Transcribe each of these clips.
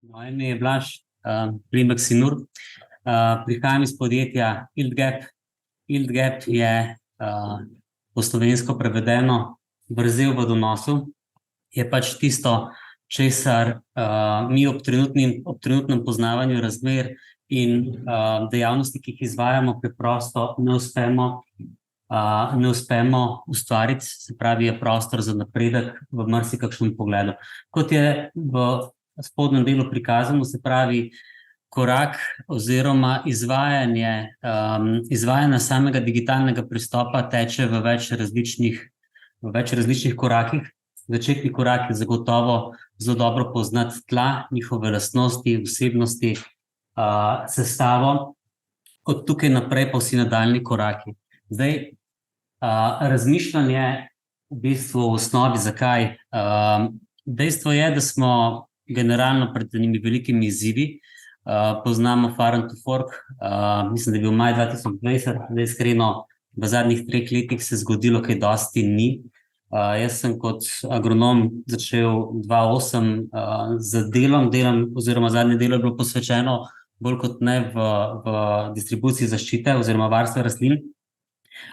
Moje ime je Blaž, priimek Sinur. Prihajam iz podjetja ILDGAP. ILDGAP je po slovensko prevedeno vrzel v donosu. Je pač tisto, česar mi ob trenutnem poznavanju razmer in dejavnosti, ki jih izvajamo, preprosto ne uspemo ustvariti, se pravi, je prostor za napredek v marsikakšnem pogledu. Kot je v spodnjem delu prikazano, se pravi, korak oziroma izvajanje samega digitalnega pristopa teče v več različnih korakih. Začetni korak je zagotovo zelo dobro poznati tla, njihove lastnosti, vsebnosti, sestavo. Od tukaj naprej pa vsi nadaljnji koraki. Zdaj, razmišljanje v bistvu v osnovi zakaj. Dejstvo je, da smo generalno pred enimi velikimi izzivi. Poznamo Farm to Fork, mislim, da je bil maj 2020, da je iskreno v zadnjih 3 letih se zgodilo kaj dosti ni. Jaz sem kot agronom začel 2008 z delom oziroma zadnje delo je bilo posvečeno bolj kot ne v distribuciji zaščite oziroma varstva rastlin.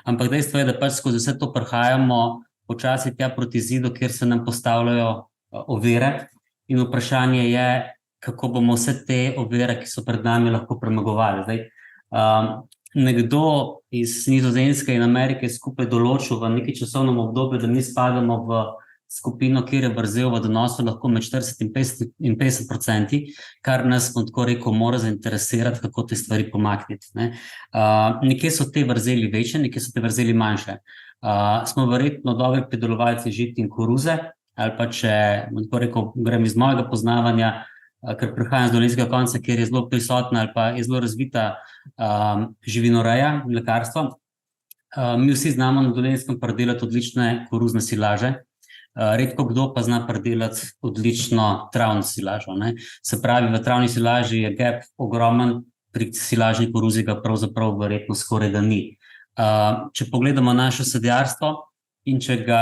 Ampak dejstvo je, da pač skozi vse to prihajamo počasi tja proti zidu, kjer se nam postavljajo ovire. In vprašanje je, kako bomo vse te ovire, ki so pred nami, lahko premagovali. Zdaj, nekdo iz Nizozemske in Amerike skupaj določil v neki časovnem obdobju, da mi spadamo v skupino, kjer je vrzel v donosu lahko med 40 in 50%, kar nas, tako rekel, mora zainteresirati, kako te stvari pomakniti. Nekje so te vrzeli večje, nekje so te vrzeli manjše. Smo verjetno dobri pridelovalci žit in koruze, ali pa če, tako rekel, grem iz mojega poznavanja, ker prihajam z dolenjskega konca, kjer je zelo prisotna ali pa je zelo razvita živinoreja, mlekarstvo. Mi vsi znamo na Dolenjskem pridelati odlične koruzne silaže, redko kdo pa zna pridelati odlično travno silažo. Se pravi, v travni silaži je gap ogromen, pri silažni koruzi ga pravzaprav verjetno skoraj da ni. Če pogledamo naše sadjarstvo in če ga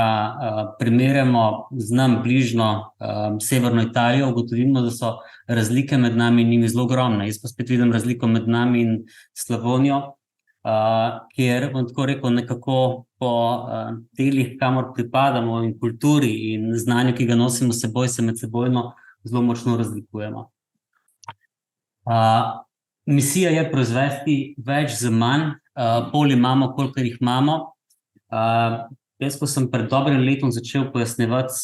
primerjamo z nam bližno severno Italijo, ugotovimo, da so razlike med nami in njimi zelo ogromne. Jaz pa spet vidim razliko med nami in Slavonijo, kjer, bom tako rekel, nekako po delih, kamor pripadamo, in kulturi in znanju, ki ga nosimo s seboj, se med sebojno zelo močno razlikujemo. Misija je proizvesti več z manj, polj imamo, kolikor jih imamo. Jaz, ko sem pred dobrim letom začel pojasnjevati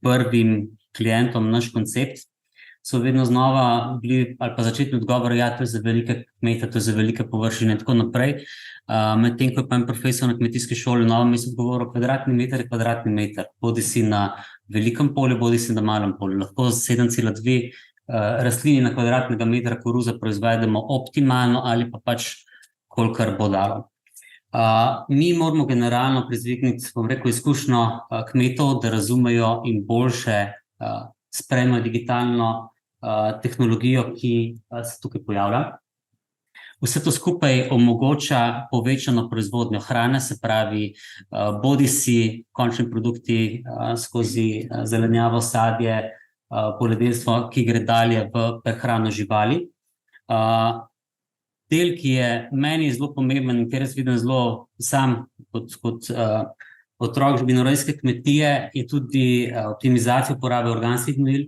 prvim klientom naš koncept, so vedno znova bili, ali pa začetni odgovor, ja, to je za velike kmete, to je za velike površine in tako naprej. Medtem ko je pa en profesor na kmetijski šoli v Novem mestu govoril, kvadratni meter je kvadratni meter, bodi si na velikem polju, bodi si na malem polju. Lahko z 7,2 rastlini na kvadratnega metra koruze proizvedemo optimalno ali pa pač kolikor bo dalo. Mi moramo generalno prezvikniti, bom rekel, izkušnjo kmetov, da razumejo in boljše sprejmejo digitalno tehnologijo, ki se tukaj pojavlja. Vse to skupaj omogoča povečano proizvodnjo hrane, se pravi, bodi si končni produkti skozi zelenjavo, sadje, poljedelstvo, ki gre dalje v prehrano živali. Del, ki je meni zelo pomemben in kjer jaz vidim zelo sam kot otrok živinorejske kmetije, je tudi optimizacija uporabe organskih gnojil.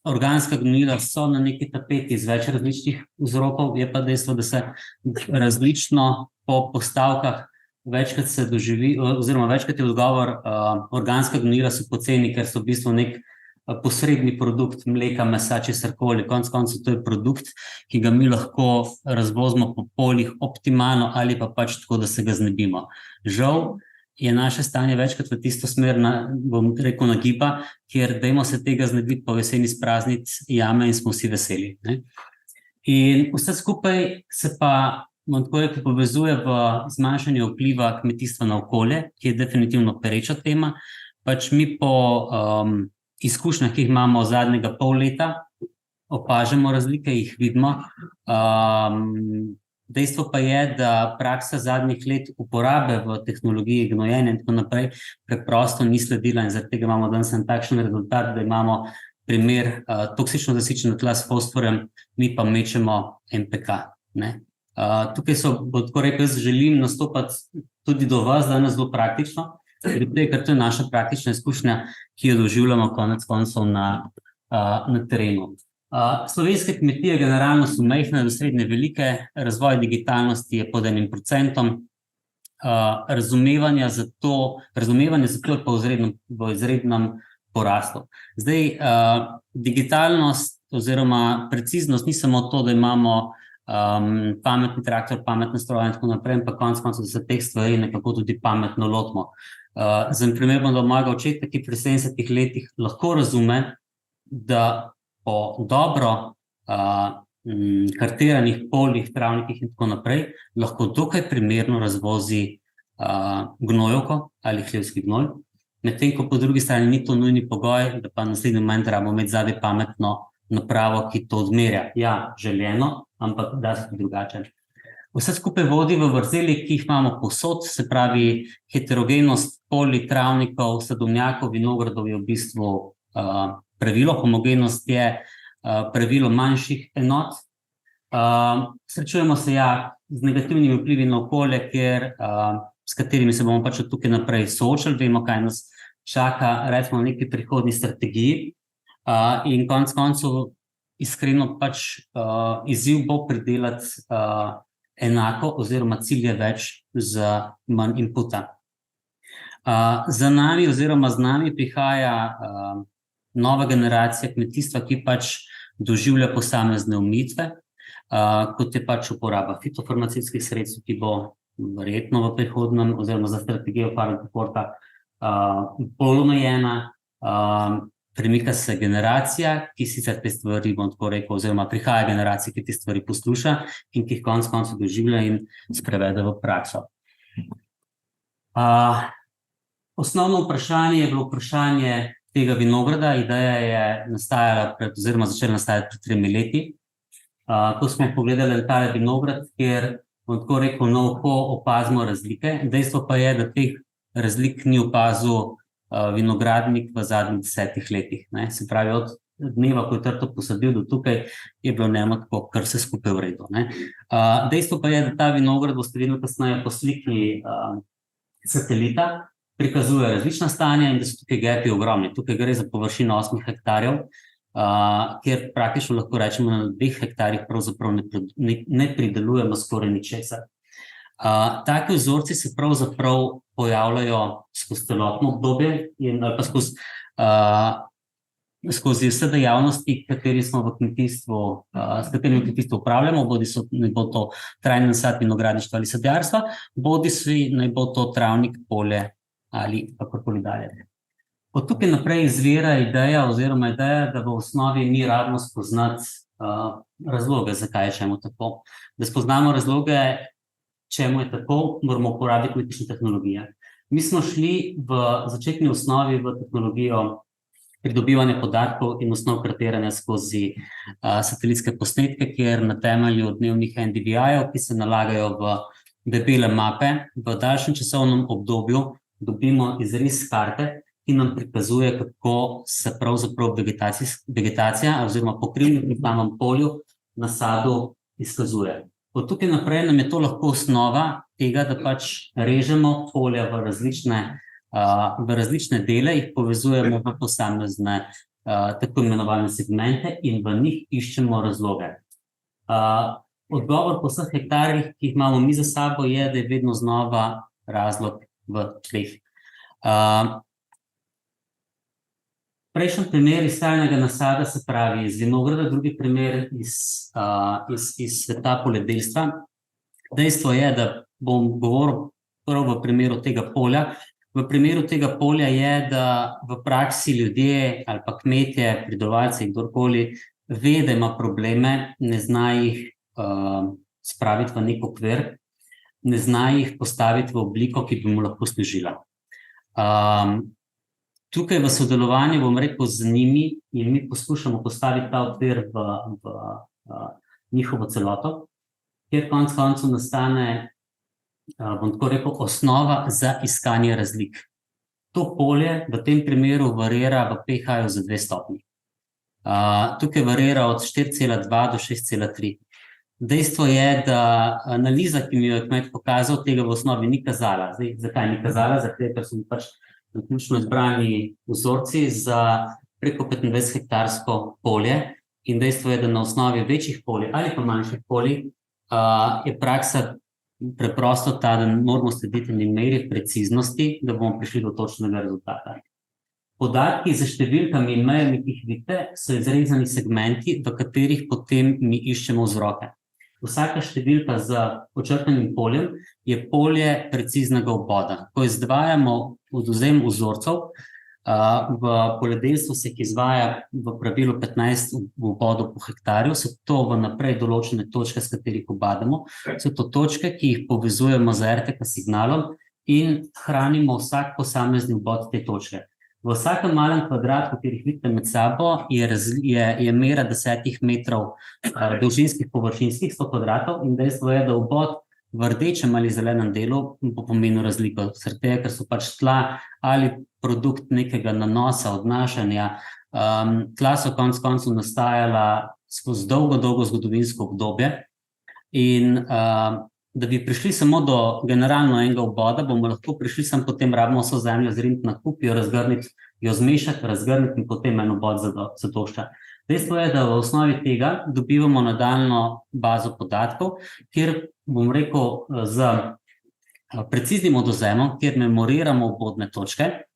Organska gnojila so na neki tapeti iz več različnih vzrokov, je pa dejstvo, da se različno po postavkah večkrat se doživi, oziroma večkrat je odgovor, organska gnojila so poceni, ker so v bistvu nek posredni produkt mleka, mesa, česarkoli. Konec koncev to je produkt, ki ga mi lahko razvozimo po poljih optimalno ali pa pač tako, da se ga znebimo. Žal je naše stanje večkrat v tisto smer, bom rekel, nagiba, kjer dajmo se tega znebiti, po jeseni sprazniti jame in smo vsi veseli. In vse skupaj se pa, bom tako rekel, povezuje v zmanjšanje vpliva kmetijstva na okolje, ki je definitivno pereča tema. Pač mi po izkušnjah, ki jih imamo zadnjega pol leta, opažamo razlike, jih vidimo. Dejstvo pa je, da praksa zadnjih let uporabe v tehnologiji gnojenja in tako naprej preprosto ni sledila in zaradi tega imamo danes en takšen rezultat, da imamo primer toksično zasičena tla s fosforjem, mi pa mečemo MPK. Tukaj bo tako rekel, jaz želim nastopati tudi do vas danes zelo praktično, ker to je naša praktična izkušnja, ki jo doživljamo konec koncev na terenu. Slovenske kmetije generalno so majhne do srednje velike, razvoj digitalnosti je pod 1%, razumevanje za to je pa v izrednem porastu. Zdaj, digitalnost oziroma preciznost ni samo to, da imamo pametni traktor, pametne stroje in tako naprej, pa konec koncev, da se teh stvari nekako tudi pametno lotimo. Za primer bom dal mojega očeta, ki pri 70 letih lahko razume, da po dobro kartiranih poljih, travnikih in tako naprej, lahko dokaj primerno razvozi gnojevko ali hlevski gnoj, medtem ko po drugi strani ni to nujni pogoj, da pa naslednji moment rabimo imeti zadaj pametno napravo, ki to odmerja. Ja, željeno, ampak da se drugače. Vse skupaj vodi v vrzeli, ki jih imamo povsod, se pravi heterogenost polj, travnikov, sadovnjakov, vinogradov je v bistvu pravilo, homogenost je pravilo manjših enot. Srečujemo se z negativnimi vplivi na okolje, s katerimi se bomo pač od tukaj naprej soočali, vemo, kaj nas čaka, recimo v neki prihodnji strategiji. In konec koncev iskreno pač izziv bo pridelati enako oziroma cilje več z manj inputa. Za nami oziroma z nami prihaja nova generacija kmetijstva, ki pač doživlja posamezne omejitve, kot je pač uporaba fitofarmacevtskih sredstev, ki bo verjetno v prihodnem oziroma za strategijo farmakoporta bolj omejena. Premika se generacija, ki sicer te stvari, bom tako rekel, oziroma prihaja generacija, ki te stvari posluša in ki jih konec koncev doživlja in sprevede v prakso. Osnovno vprašanje je bilo vprašanje tega vinograda. Ideja je nastajala oziroma začela nastajati pred 3 leti. Ko smo pogledali tale vinograd, kjer, bom tako rekel, na oko opazimo razlike. Dejstvo pa je, da teh razlik ni opazil vinogradnik v zadnjih 10 letih. Se pravi, od dneva, ko je trto posadil do tukaj, je bilo njemu tako, kar se skupaj v redu. Dejstvo pa je, da ta vinograd, boste videli kasneje po sliki satelita, prikazuje različna stanja in da so tukaj gapi ogromni. Tukaj gre za površino 8 hektarjev, kjer praktično lahko rečemo, na 2 hektarjih pravzaprav ne pridelujemo skoraj ničesar. Taki vzorci se pravzaprav pojavljajo skozi celotno obdobje ali pa skozi vse dejavnosti, s katerimi v kmetijstvu upravljamo, bodisi naj bo to trajni nasad, vinogradništva ali sadjarstva, bodisi naj bo to travnik, polje ali kakorkoli dalje. Od tukaj naprej izvira ideja, da v osnovi mi rabimo spoznati razloge, zakaj je čemu tako. Da spoznamo razloge, čemu je tako, moramo uporabiti kmetične tehnologije. Mi smo šli v začetni osnovi v tehnologijo pridobivanja podatkov in osnov kartiranja skozi satelitske posnetke, kjer na temelju dnevnih NDVI-jev, ki se nalagajo v debele mape, v daljšem časovnem obdobju dobimo izris karte, ki nam prikazuje, kako se pravzaprav vegetacija oziroma pokrivnik v planem polju na sadu izkazuje. Od tukaj naprej nam je to lahko osnova tega, da pač režemo polja v različne dele, jih povezujemo v posamezne tako imenovane segmente in v njih iščemo razloge. Odgovor po vseh hektarjih, ki jih imamo mi za sabo, je, da je vedno znova razlog v tleh. Prejšnji primer iz trajnega nasada, se pravi iz vinograda, drugi primer iz sveta poljedelstva. Dejstvo je, da bom govoril prvo v primeru tega polja. V primeru tega polja je, da v praksi ljudje ali pa kmetje, pridelovalci, kdorkoli ve, da ima probleme, ne zna jih spraviti v nek okvir, ne zna jih postaviti v obliko, ki bi mu lahko služila. Tukaj v sodelovanju, bom rekel, z njimi in mi poskušamo postaviti ta okvir v njihovo celoto, kjer konec koncev nastane, bom tako rekel, osnova za iskanje razlik. To polje v tem primeru varira v pH-ju za 2 stopnji. Tukaj varira od 4,2 do 6,3. Dejstvo je, da analiza, ki mi jo je kmet pokazal, tega v osnovi ni kazala. Zdaj, zakaj ni kazala? Zato, ker so pač naključno izbrani vzorci za preko 25 hektarsko polje in dejstvo je, da na osnovi večjih polj ali pa manjših polj je praksa preprosto ta, da moramo slediti meri preciznosti, da bomo prišli do točnega rezultata. Podatki za številkami in mejami, ki jih vidite, so izrezani segmenti, v katerih potem mi iščemo vzroke. Vsaka številka z počrtanim poljem je polje preciznega oboda. Ko izdvajamo odvzem vzorcev, v poljedelstvu se jih izvaja v pravilu 15 obodov po hektarju, so to vnaprej določene točke, s katerih obadamo, so to točke, ki jih povezujemo z RTK signalom in hranimo vsak posamezni obod te točke. V vsakem malem kvadratku, ki jih vidite med sabo, je mera 10 metrov dolžinskih površinskih 100 kvadratov in dejstvo je, da obod v rdečem ali zelenem delu bo pomenil razliko. Zaradi tega, ker so pač tla ali produkt nekega nanosa, odnašanja. Tla so konec koncev nastajala skozi dolgo zgodovinsko obdobje in da bi prišli samo do generalno enega oboda, bomo lahko prišli samo potem rabimo vso zemljo zriniti na kup, jo razgrniti, jo zmešati, razgrniti in potem en obod zadošča. Dejstvo je, da v osnovi tega dobivamo nadaljno bazo podatkov, kjer, bom rekel, z preciznim odvzemom, kjer memoriramo obodne točke.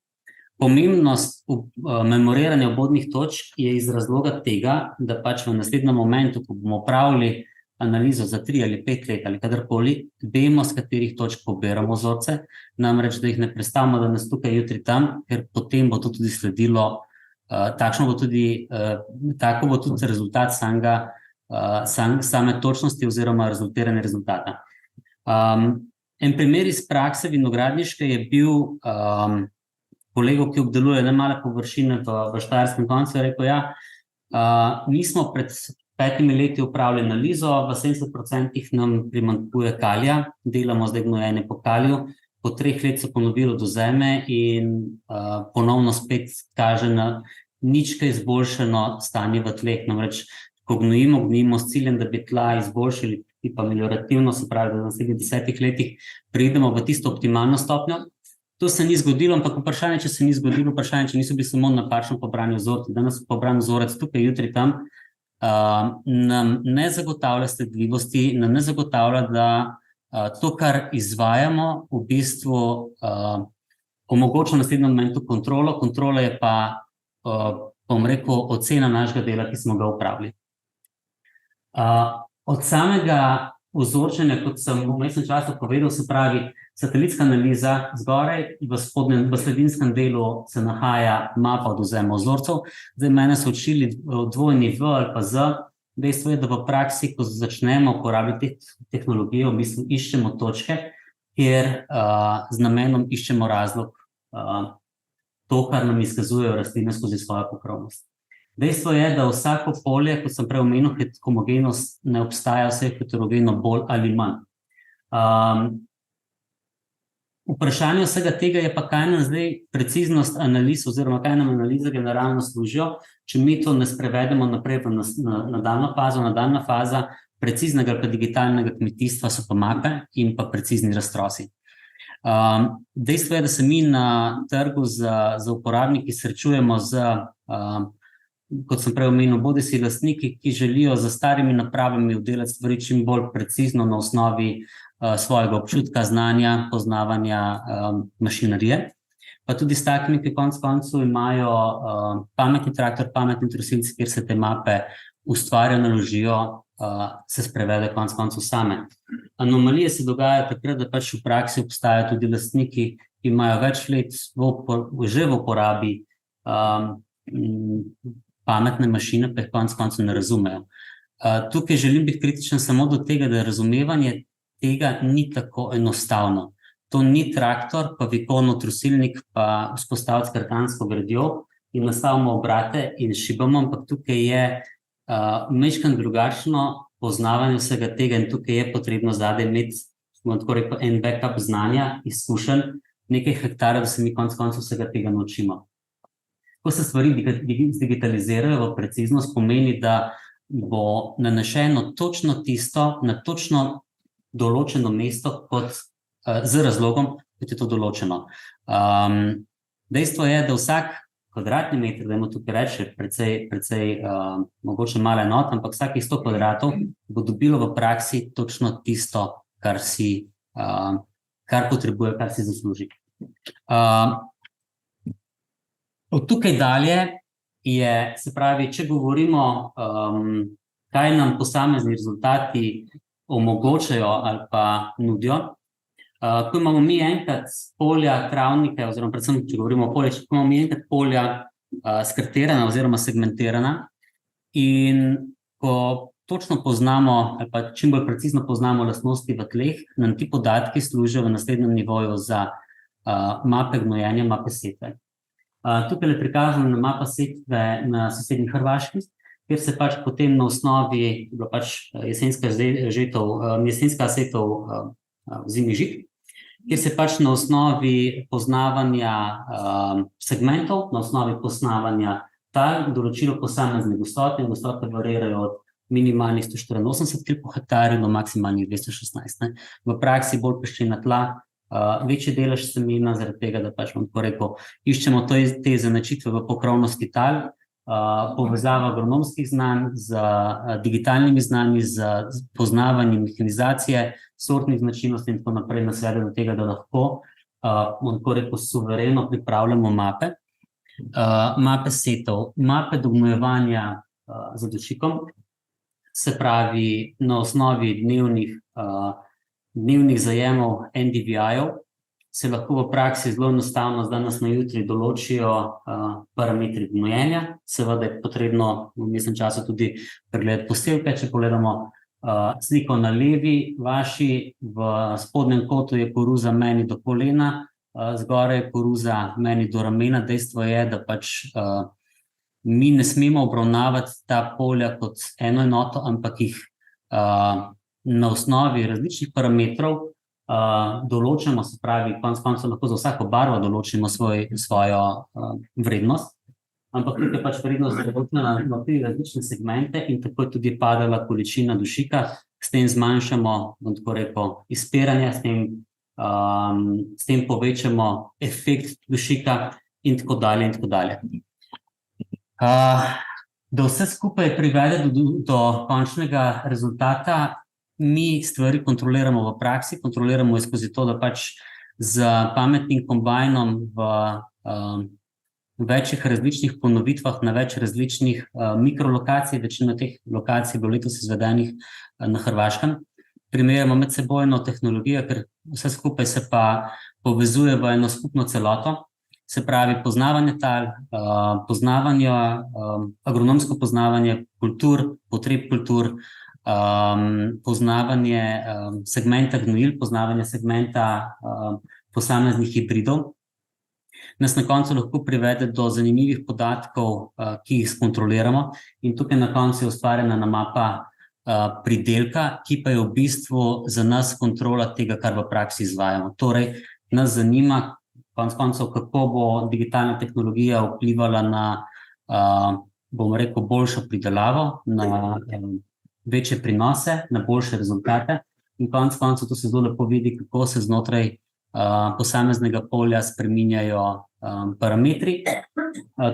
Pomembnost memoriranja obodnih točk je iz razloga tega, da pač v naslednjem momentu, ko bomo opravili analizo za 3 ali 5 let ali kadarkoli, vemo, z katerih točk pobiramo vzorce, namreč, da jih ne prestavimo, da nas tukaj jutri tam, ker potem bo to tudi sledilo, tako bo tudi rezultat same točnosti oziroma rezultiranje rezultata. En primer iz prakse vinogradniške je bil kolegov, ki obdeluje nemale površine v Štajerskem koncu, je rekel, mi smo pred 5 leti upravili analizo, v 70% nam primanjkuje kalija, delamo zdaj gnojenje po kaliju, po 3 letih so ponovili odvzeme in ponovno spet kaže na nič kaj izboljšano stanje v tleh. Namreč, ko gnojimo s ciljem, da bi tla izboljšali, pa meliorativno, se pravi, da v naslednjih 10 letih pridemo v tisto optimalno stopnjo. To se ni zgodilo, ampak vprašanje, če se ni zgodilo, vprašanje, če niso bili samo napačno pobrani vzorci. Danes pobran vzorec tukaj, jutri tam, nam ne zagotavlja sledljivosti, nam ne zagotavlja, da to, kar izvajamo, v bistvu omogoča v naslednjem momentu kontrolo. Kontrola je pa, bom rekel, ocena našega dela, ki smo ga opravili. Od samega vzorčenja, kot sem v vmesnem času povedal, se pravi, satelitska analiza, zgoraj v sledinskem delu se nahaja mapa odvzema vzorcev. Zdaj mene so učili dvojni V ali pa Z. Dejstvo je, da v praksi, ko začnemo uporabljati tehnologijo, v bistvu iščemo točke, kjer z namenom iščemo razlog, to, kar nam izkazujejo rastline skozi svojo pokrovnost. Dejstvo je, da vsako polje, kot sem prej omenil, homogenost ne obstaja, vse je heterogeno bolj ali manj. Vprašanje vsega tega je pa, kaj nam zdaj preciznost analiz oziroma kaj nam analize generalno služijo, če mi to ne sprevedemo naprej v nadaljno fazo. Nadaljna faza preciznega ali pa digitalnega kmetijstva so pa mape in pa precizni raztrosi. Dejstvo je, da se mi na trgu za uporabniki srečujemo z, kot sem prej omenil, bodisi lastniki, ki želijo za starimi napravami oddelati stvari čim bolj precizno na osnovi svojega občutka, znanja, poznavanja mašinerije, pa tudi s takimi, ki konec koncev imajo pametni traktor, pametni trosilci, kjer se te mape ustvarjajo, naložijo, se sprevede konec koncev same. Anomalije se dogajajo takrat, da pač v praksi obstajajo tudi lastniki, ki imajo več let že v uporabi pametne mašine, pa jih konec koncev ne razumejo. Tukaj želim biti kritičen samo do tega, da razumevanje tega ni tako enostavno. To ni traktor, pa vikovno trosilnik, pa vzpostaviti kartansko gradjo in nastavimo obrate in šibamo, ampak tukaj je majčkeno drugačno poznavanje vsega tega in tukaj je potrebno zadaj imeti, smo tako rekel, en backup znanja, izkušenj, nekaj hektarjev, da se mi konec koncev vsega tega naučimo. Ko se stvari digitalizirajo v preciznost, pomeni, da bo nanešeno točno tisto, na točno določeno mesto, z razlogom, kot je to določeno. Dejstvo je, da vsak kvadratni meter, da imamo tukaj reči, precej mogoče malo enot, ampak vsakih 100 kvadratov bo dobilo v praksi točno tisto, kar potrebuje, kar si zasluži. Od tukaj dalje se pravi, če govorimo, kaj nam posamezni rezultati omogočajo ali pa nudijo, ko imamo mi enkrat polja travnike, oziroma predvsem, če govorimo o polju, ko imamo mi enkrat polja skartirana oziroma segmentirana in ko točno poznamo ali pa čim bolj precizno poznamo lastnosti v tleh, nam ti podatki služijo v naslednjem nivoju za mape gnojenja, mape setve. Tukaj je prikazana mapa setve na sosednji Hrvaški, kjer se pač potem na osnovi, bila pač jesenska setov zimnih žit, kjer se pač na osnovi poznavanja segmentov, na osnovi poznavanja tal, določilo posamezne gostote, in gostote varirajo od minimalnih 184 kil po hektarju do maksimalnih 216. V praksi bolj peščena tla, večji delež semena, zaradi tega, da pač vam tako rekel, iščemo te izenačitve v pokrovnosti tal, povezava agronomskih znanj z digitalnimi znanji, z poznavanjem mehanizacije, sortnih značilnosti in tako naprej, nas vede do tega, da lahko, bom tako rekel, suvereno pripravljamo mape. Mape setov, mape do gnojevanja za dušikom, se pravi na osnovi dnevnih zajemov NDVI-jev, se lahko v praksi zelo enostavno z danes na jutri določijo parametri gnojenja. Seveda je potrebno v vmesnem času tudi pregledati posevke. Če pogledamo sliko na levi vaši, v spodnjem kotu je koruza meni do kolena, zgoraj je koruza meni do ramena. Dejstvo je, da pač mi ne smemo obravnavati ta polja kot eno enoto, ampak jih na osnovi različnih parametrov določamo, se pravi, konec koncev lahko za vsako barvo določimo svojo vrednost, ampak tukaj pač vrednost določena na tri različne segmente in tako je tudi padala količina dušika, s tem zmanjšamo, bom tako rekel, izpiranje, s tem povečamo efekt dušika in tako dalje in tako dalje. Da vse skupaj privede do končnega rezultata, mi stvari kontroliramo v praksi, kontroliramo skozi to, da pač z pametnim kombajnom v večjih različnih ponovitvah na več različnih mikrolokacij, večina teh lokacij je bilo letos izvedenih na Hrvaškem, primerjamo medsebojno tehnologijo, ker vse skupaj se pa povezuje v eno skupno celoto, se pravi poznavanje tal, agronomsko poznavanje kultur, potreb kultur, poznavanje segmenta gnojil, poznavanje segmenta posameznih hibridov, nas na koncu lahko privede do zanimivih podatkov, ki jih skontroliramo, in tukaj na koncu je ustvarjena mapa pridelka, ki pa je v bistvu za nas kontrola tega, kar v praksi izvajamo. Torej, nas zanima konec koncev, kako bo digitalna tehnologija vplivala na, bomo rekel, boljšo pridelavo, na večje prinose, na boljše rezultate in konec koncev to se zelo lepo vidi, kako se znotraj posameznega polja spreminjajo parametri.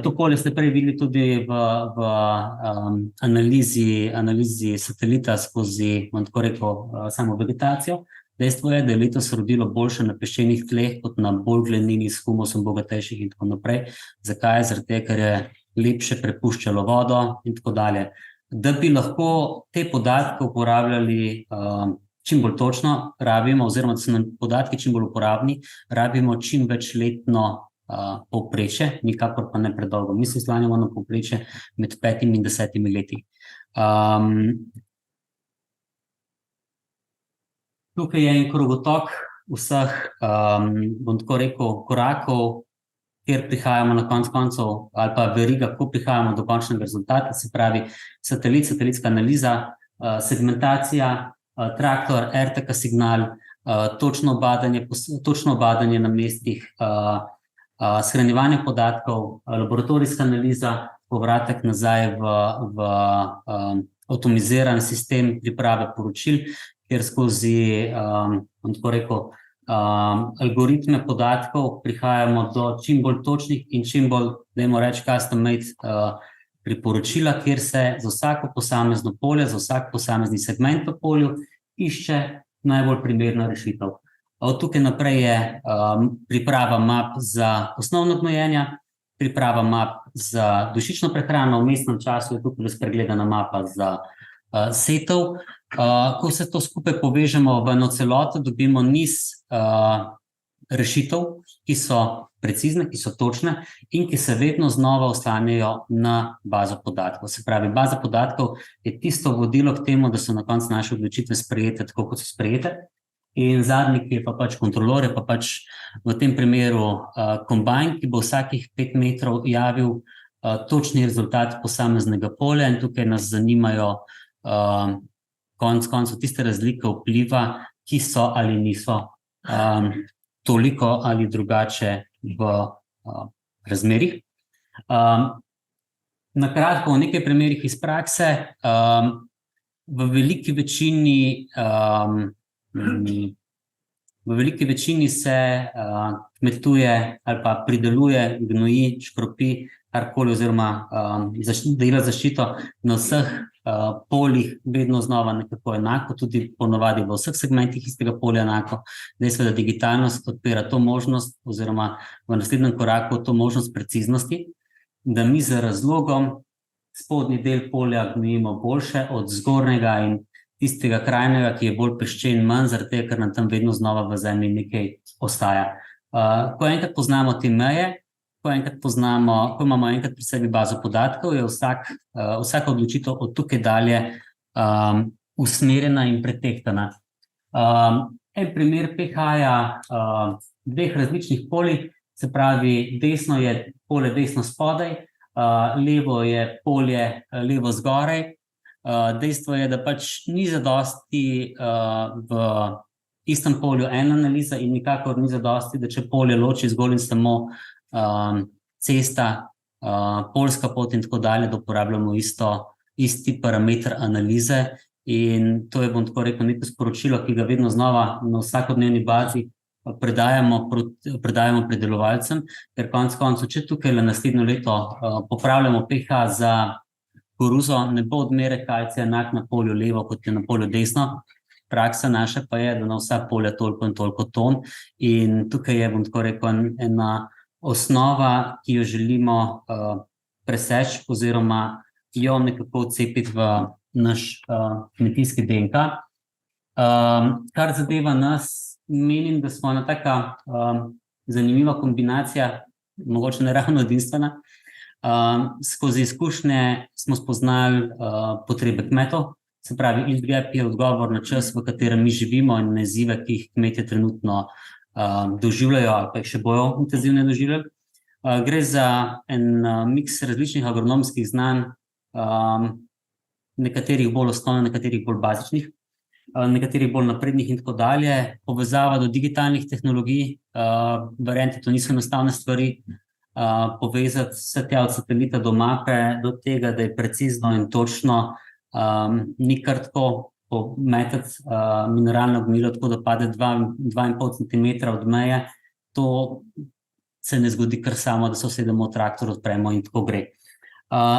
To polje ste prej videli tudi v analizi satelita skozi, bom tako rekel, samo vegetacijo. Dejstvo je, da je letos rodilo boljše na peščenih tleh kot na bolj glineni s humusom bogatejših in tako naprej. Zakaj? Zaradi tega, ker je lepše prepuščalo vodo in tako dalje. Da bi lahko te podatke uporabljali čim bolj točno, rabimo, oziroma da so nam podatki čim bolj uporabni, rabimo čim večletno povprečje, nikakor pa ne predolgo. Mi se slanjamo na povprečje med 5 in 10 leti. Tukaj je en krogotok vseh, bom tako rekel, korakov, kjer prihajamo na konec koncev, ali pa veriga, ko prihajamo do končnega rezultata, se pravi satelitska analiza, segmentacija, traktor, RTK signal, točno obadanje na mestih, shranjevanje podatkov, laboratorijska analiza, povratek nazaj v avtomatiziran sistem priprave poročil, kjer skozi, bom tako rekel, algoritme podatkov prihajamo do čim bolj točnih in čim bolj, dajmo reči, custom-made priporočila, kjer se za vsako posamezno polje, za vsak posamezni segment v polju išče najbolj primerna rešitev. Od tukaj naprej je priprava map za osnovno gnojenje, priprava map za dušično prehrano, v vmesnem času je tukaj spregledana mapa za setev. Ko vse to skupaj povežemo v eno celoto, dobimo niz rešitev, ki so precizne, ki so točne in ki se vedno znova oslanjajo na bazo podatkov. Se pravi, baza podatkov je tisto vodilo k temu, da so na koncu naše odločitve sprejete tako, kot so sprejete. In zadnji, ki je pa pač kontrolor, je pa pač v tem primeru kombajn, ki bo vsakih 5 metrov javil točni rezultat posameznega polja in tukaj nas zanimajo konec koncev tiste razlike vpliva, ki so ali niso toliko ali drugače v razmerih. Na kratko, v nekaj primerih iz prakse, v veliki večini se kmetuje ali pa prideluje, gnoji, škropi, karkoli oziroma dela zaščito na vseh poljih vedno znova nekako enako, tudi ponovadi v vseh segmentih istega polja enako. Dejstvo, da digitalnost odpira to možnost oziroma v naslednjem koraku to možnost preciznosti, da mi z razlogom spodnji del polja gnojimo boljše od zgornjega in tistega krajnega, ki je bolj peščen, manj, zaradi tega, ker nam tam vedno znova v zemlji nekaj ostaja. Ko enkrat poznamo te meje, ko imamo enkrat pri sebi bazo podatkov, je vsaka odločitev od tukaj dalje usmerjena in pretehtana. En primer pH-ja dveh različnih polj, se pravi, desno je polje desno spodaj, levo je polje levo zgoraj. Dejstvo je, da pač ni zadosti v istem polju ena analiza in nikakor ni zadosti, da če polje loči zgolj in samo cesta, poljska pot in tako dalje, da uporabljamo isti parameter analize in to je, bom tako rekel, neko sporočilo, ki ga vedno znova na vsakodnevni bazi predajamo pridelovalcem, ker konec koncev, če tukaj naslednjo leto popravljamo pH za koruzo, ne bo odmerek kalcija enak na polju levo, kot je na polju desno. Praksa naša pa je, da na vsa polja toliko in toliko ton in tukaj je, bom tako rekel, ena osnova, ki jo želimo preseči oziroma jo nekako vcepiti v naš kmetijski DNK. Kar zadeva nas, menim, da smo ena taka zanimiva kombinacija, mogoče ne ravno edinstvena. Skozi izkušnje smo spoznali potrebe kmetov, se pravi, IDGAP je odgovor na čas, v katerem mi živimo in na izzive, ki jih kmetje trenutno doživljajo ali pa jih še bojo intenzivno doživljali. Gre za en miks različnih agronomskih znanj, nekaterih bolj osnovnih, nekaterih bolj bazičnih, nekaterih bolj naprednih in tako dalje. Povezava do digitalnih tehnologij, verjemite, to niso enostavne stvari, povezati vse te od satelita do mape, do tega, da je precizno in točno, ni kar tako pometati mineralno gnojilo, tako da pade 2,5 cm od meje, to se ne zgodi kar samo, da se usedemo v traktor, odpremo in tako gre.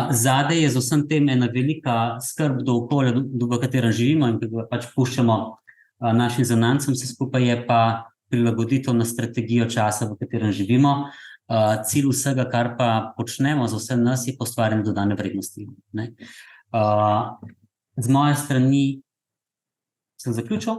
Zadaj je z vsem tem ena velika skrb do okolja, v katerem živimo in ki ga pač puščamo našim zanamcem, vse skupaj je pa prilagoditev na strategijo časa, v katerem živimo. Cilj vsega, kar pa počnemo za vse nas, je ustvarjanje dodane vrednosti. Z moje strani sem zaključil.